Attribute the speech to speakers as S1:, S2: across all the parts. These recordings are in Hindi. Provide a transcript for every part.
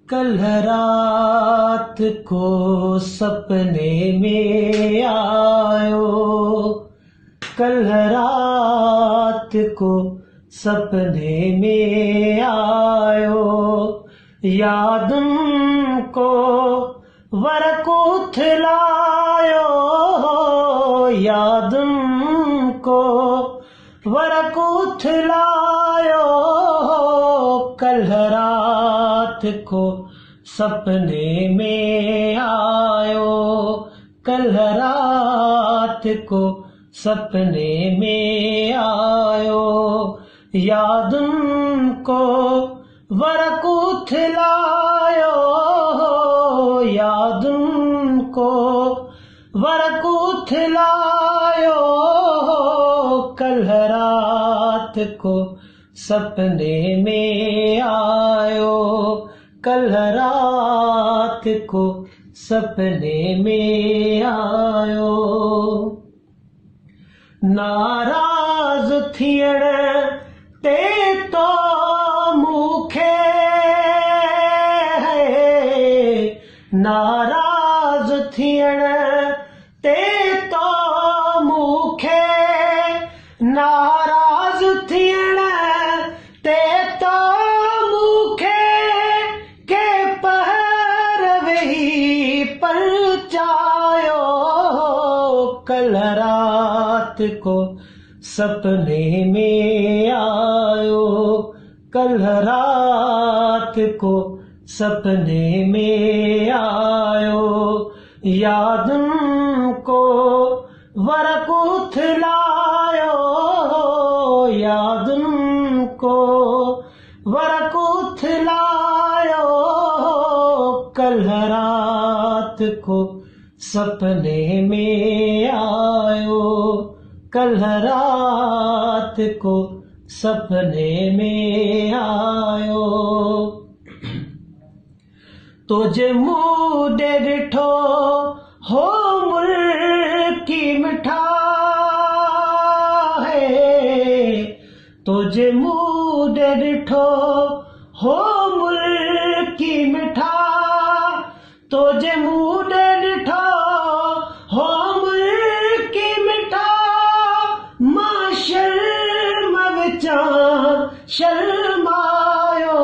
S1: कल रात को सपने में आयो, कल रात को सपने में आयो, याद को वरक उथलायो, याद को वरक उथलायो, कल रात को सपने में आयो, कल रात को सपने में आयो, याद को वरक उथलायो, याद को वरक उथलायो, कल रात को सपने में आयो, कल रात को सपने में आयो। नाराज थियण ते तो मूंखे है, नाराज थियण ते तो मूंखे, नाराज थियण ते तो मूंखे, के पहर वेही परचायो, कल रात को सपने में आयो, कल रात को सपने में आयो, याद को वरक उथलायो, याद को वरक उथलायो, कल रात को सपने में आयो, कल रात को सपने में आयो। तुझे मुझे डिठो हो मुल्की मिठा है, तुझे मुझे डिठो हो मुल्की मिठा, तुझे मुझे डिठो हो मुल्की मिठा, मां शर्म विचा शर्मायो,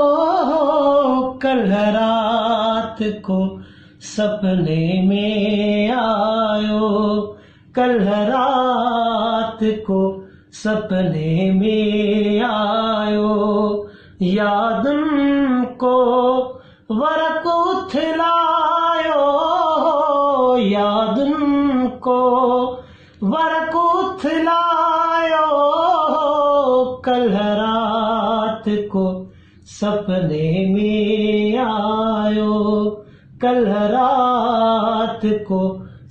S1: कल रात को सपने में आयो, कल रात को सपने में आयो, याद को वरक उथलायो, याद को वरक उथलायो, कल रात को सपने में आयो, कल रात को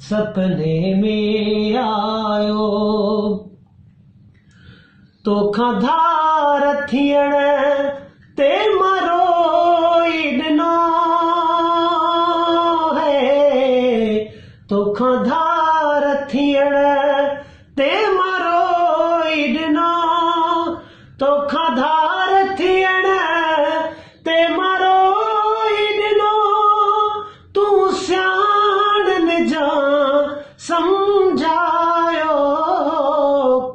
S1: सपने में आयो। तोखां धार थियण ते मरोई ॾिनो है, तोखां धार थियण ते मरोई ॾिनो, तोखां धार थियण ते मरोई ॾिनो, तूं सियाणन जा समझायो,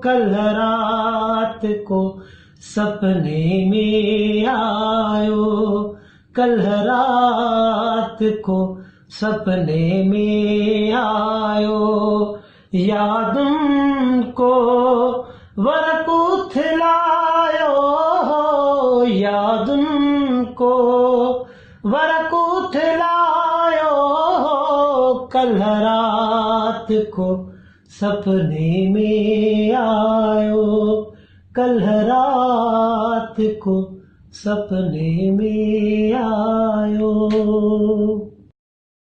S1: कल रात को सपने में आयो, कल रात को सपने में आयो, याद को वरक उथलायो, याद को वरक उथलायो, कल रात को सपने में आयो, कल रात को सपने में आयो।